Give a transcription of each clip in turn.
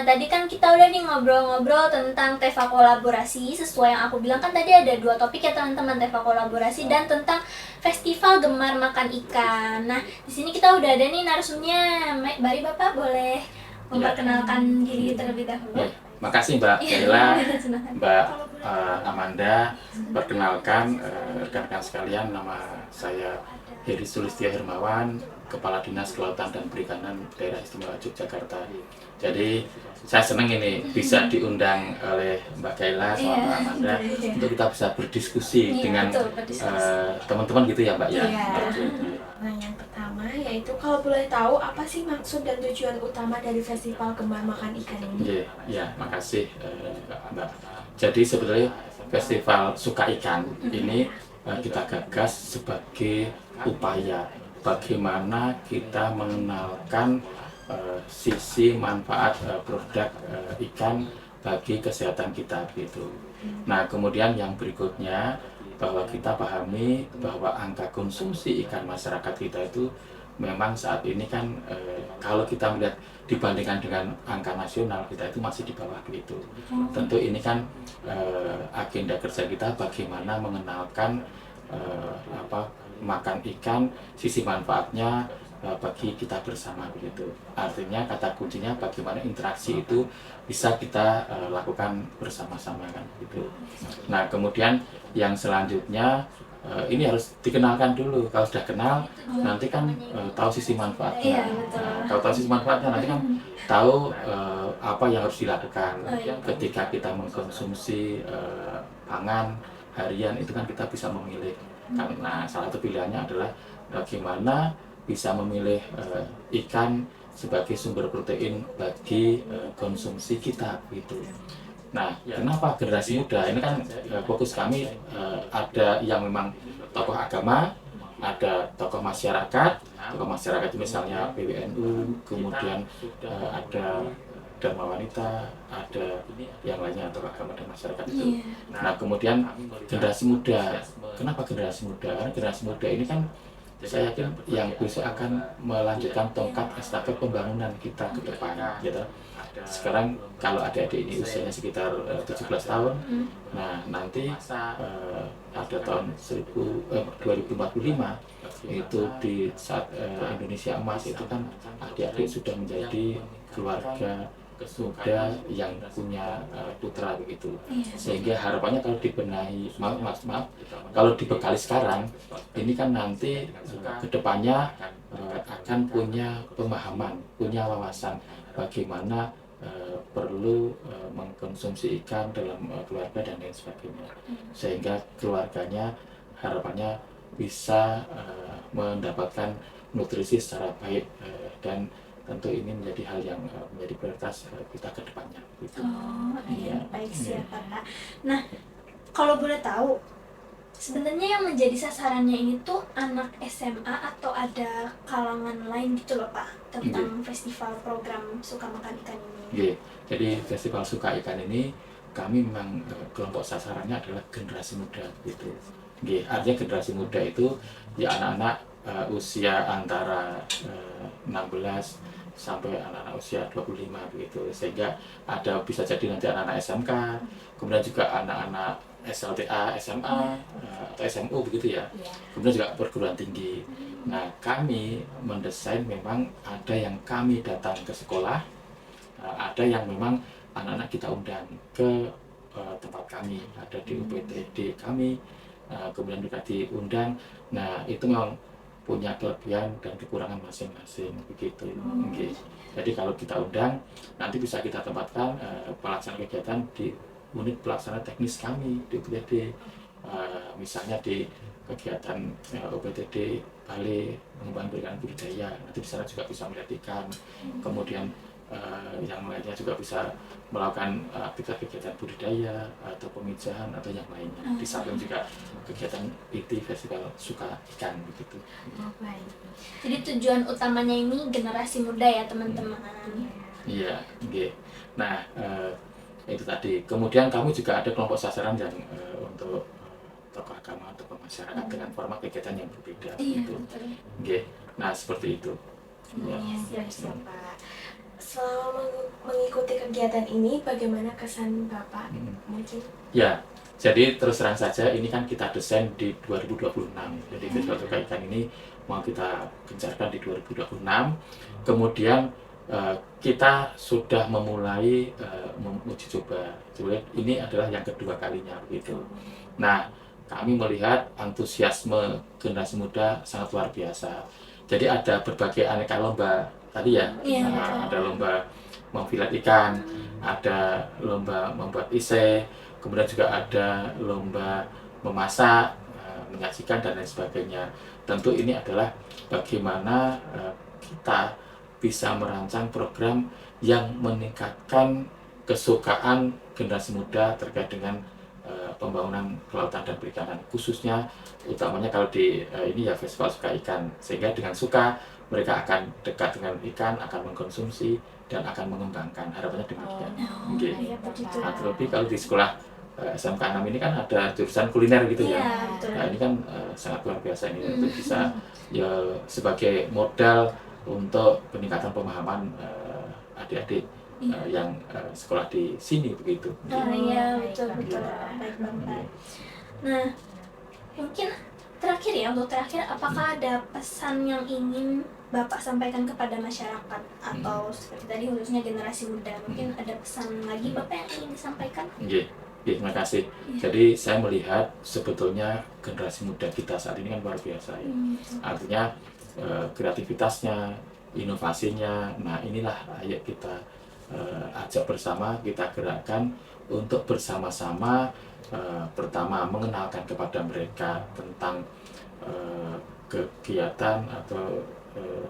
tadi kan kita udah nih ngobrol-ngobrol tentang Teva kolaborasi. Sesuai yang aku bilang kan tadi ada 2 topik ya teman-teman, Teva kolaborasi dan tentang Festival Gemar Makan Ikan. Nah, di sini kita udah ada nih narasumnya. Mari Bapak boleh memperkenalkan diri terlebih dahulu. Ya, makasih Mbak Kaila, Mbak Amanda. Perkenalkan rekan-rekan sekalian, nama saya Heri Sulistya Hermawan, Kepala Dinas Kelautan dan Perikanan Daerah Istimewa Yogyakarta. Jadi saya senang ini bisa diundang oleh Mbak Kaila sama Mbak Amanda untuk kita bisa berdiskusi dengan teman-teman gitu ya Mbak ya. Nah, yang pertama yaitu kalau boleh tahu apa sih maksud dan tujuan utama dari Festival Gemar Makan Ikan ini? Ya, makasih Mbak. Jadi sebetulnya Festival Suka Ikan ini kita gagas sebagai upaya bagaimana kita mengenalkan sisi manfaat produk ikan bagi kesehatan kita gitu. Nah, kemudian yang berikutnya bahwa kita pahami bahwa angka konsumsi ikan masyarakat kita itu memang saat ini kan kalau kita melihat dibandingkan dengan angka nasional kita itu masih di bawah begitu. Tentu ini kan agenda kerja kita bagaimana mengenalkan makan ikan, sisi manfaatnya bagi kita bersama begitu. Artinya kata kuncinya bagaimana interaksi itu bisa kita lakukan bersama-sama kan gitu. Nah, kemudian yang selanjutnya ini harus dikenalkan dulu. Kalau sudah kenal nanti kan tahu sisi manfaatnya. Kalau tahu sisi manfaatnya nanti kan tahu apa yang harus dilakukan ketika kita mengkonsumsi pangan harian itu kan kita bisa memilih. Karena salah satu pilihannya adalah bagaimana bisa memilih ikan sebagai sumber protein bagi konsumsi kita gitu. Nah, kenapa generasi muda? Ini kan fokus kami ada yang memang tokoh agama, ada tokoh masyarakat itu misalnya PWNU, kemudian ada Dharma Wanita, ada yang lainnya tokoh agama dan masyarakat itu. Nah, kemudian generasi muda. Kenapa generasi muda? Karena generasi muda ini kan saya yakin yang besok akan melanjutkan tongkat estafet pembangunan kita ke depan gitu. Sekarang kalau adik-adik ini usianya sekitar 17 tahun, nah nanti ada tahun 2045 itu di saat Indonesia emas itu kan adik-adik sudah menjadi keluarga muda yang punya putra begitu. Sehingga harapannya kalau dibenahi kalau dibekali sekarang ini kan nanti kedepannya akan punya pemahaman, punya wawasan bagaimana perlu mengkonsumsi ikan dalam keluarga dan lain sebagainya, sehingga keluarganya harapannya bisa mendapatkan nutrisi secara baik dan tentu ini menjadi hal yang menjadi prioritas kita ke depannya. Gitu. Baik siap Pak. Nah, kalau boleh tahu, sebenarnya yang menjadi sasarannya ini tuh anak SMA atau ada kalangan lain gitu loh Pak, tentang festival program Suka Makan Ikan ini? Jadi festival Suka Ikan ini kami memang kelompok sasarannya adalah generasi muda gitu. Artinya generasi muda itu ya anak-anak usia antara 16 sampai anak-anak usia 25 begitu, sehingga ada bisa jadi nanti anak-anak SMK, kemudian juga anak-anak SLTA, SMA atau SMU begitu ya, kemudian juga perguruan tinggi. Nah, kami mendesain memang ada yang kami datang ke sekolah, ada yang memang anak-anak kita undang ke tempat kami, ada di UPTD kami, kemudian juga diundang. Nah, itu memang punya kelebihan dan kekurangan masing-masing begitu. Jadi kalau kita undang nanti bisa kita tempatkan pelaksana kegiatan di unit pelaksana teknis kami di UPTD, misalnya di kegiatan UPTD Balai Pengembangan Perikanan Budidaya, nanti di sana juga bisa melihat ikan, kemudian yang lainnya juga bisa melakukan aktivitas kegiatan budidaya atau pemijahan atau yang lainnya. Di samping juga kegiatan PT Festival Suka Ikan begitu. Baik. Jadi tujuan utamanya ini generasi muda ya teman-teman. Iya, nah itu tadi. Kemudian kami juga ada kelompok sasaran yang untuk tokoh agama atau masyarakat dengan format kegiatan yang berbeda gitu. Nah seperti itu. Siap Pak. selama mengikuti kegiatan ini, bagaimana kesan Bapak mungkin? Ya, jadi terus terang saja ini kan kita desain di 2026. Jadi Festival Suka Ikan ini mau kita gencarkan di 2026. Kemudian kita sudah memulai uji coba. Jadi ini adalah yang kedua kalinya begitu. Nah, kami melihat antusiasme generasi muda sangat luar biasa. Jadi ada berbagai aneka lomba tadi ya. Iya, Ada lomba memfilet ikan, ada lomba membuat iseh, kemudian juga ada lomba memasak, menyajikan dan lain sebagainya. Tentu ini adalah bagaimana kita bisa merancang program yang meningkatkan kesukaan generasi muda terkait dengan pembangunan kelautan dan perikanan, khususnya utamanya kalau di ini ya Festival Suka Ikan, sehingga dengan suka mereka akan dekat dengan ikan, akan mengkonsumsi dan akan mengembangkan, harapannya demikian. Oke. Nah, terlebih kalau di sekolah SMK 6 ini kan ada jurusan kuliner gitu ya. Iya, betul. Nah, ini kan sangat luar biasa ini untuk bisa ya sebagai modal untuk peningkatan pemahaman adik-adik yang sekolah di sini begitu. Iya, betul. Baik, Bapak. Nah, mungkin terakhir ya, untuk terakhir, apakah ada pesan yang ingin Bapak sampaikan kepada masyarakat atau seperti tadi khususnya generasi muda? Mungkin ada pesan lagi Bapak yang ingin disampaikan? Oke, terima kasih. Jadi saya melihat sebetulnya generasi muda kita saat ini kan luar biasa ya. Artinya kreativitasnya, inovasinya, nah inilah ayo kita ajak bersama, kita gerakkan untuk bersama-sama pertama mengenalkan kepada mereka tentang kegiatan atau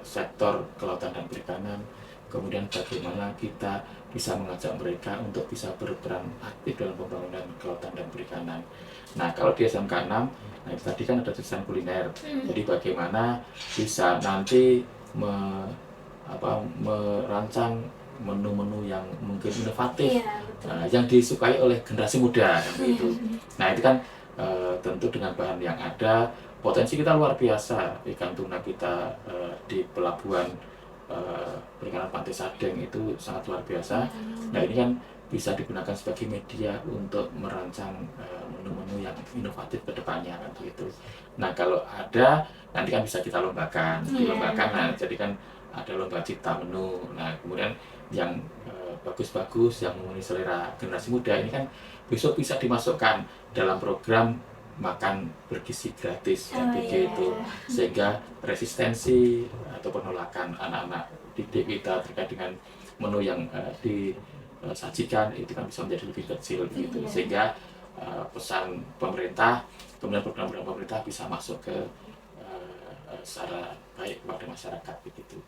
sektor kelautan dan perikanan, kemudian bagaimana kita bisa mengajak mereka untuk bisa berperan aktif dalam pembangunan kelautan dan perikanan. Nah, kalau di SMK 6, nah itu tadi kan ada jurusan kuliner, jadi bagaimana bisa nanti merancang menu-menu yang mungkin inovatif, yang disukai oleh generasi muda gitu. Nah, itu kan tentu dengan bahan yang ada, potensi kita luar biasa. Ikan tuna kita di pelabuhan perikanan Pantai Sadeng itu sangat luar biasa. Nah, ini kan bisa digunakan sebagai media untuk merancang menu-menu yang inovatif ke depannya kan begitu. Nah, kalau ada nanti kan bisa kita lombakan, dilombakan. Nah, jadi kan ada lomba cipta menu. Nah, kemudian yang bagus-bagus yang memenuhi selera generasi muda ini kan besok bisa dimasukkan dalam program makan bergizi gratis begitu, sehingga resistensi atau penolakan anak-anak didik kita terkait dengan menu yang disajikan itu kan bisa menjadi lebih kecil begitu, sehingga pesan pemerintah kemudian program-program pemerintah bisa masuk ke secara baik kepada masyarakat begitu.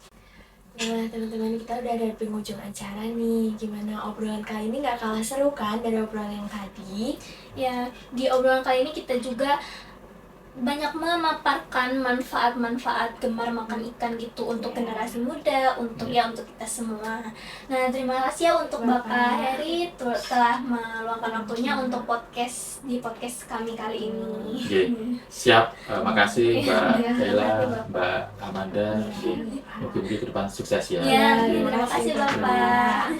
Nah, teman-teman, kita udah ada di penghujung acara nih. Gimana obrolan kali ini nggak kalah seru kan dari obrolan yang tadi? Ya, di obrolan kali ini kita juga banyak memaparkan manfaat-manfaat gemar makan ikan gitu untuk generasi muda, untuk kita semua. Nah, terima kasih ya untuk Bapak Heri telah meluangkan waktunya untuk podcast kami kali ini. Siap, makasih Mbak Ella, Mbak Amanda. Mungkin ke depan sukses ya. Terima kasih Bapak.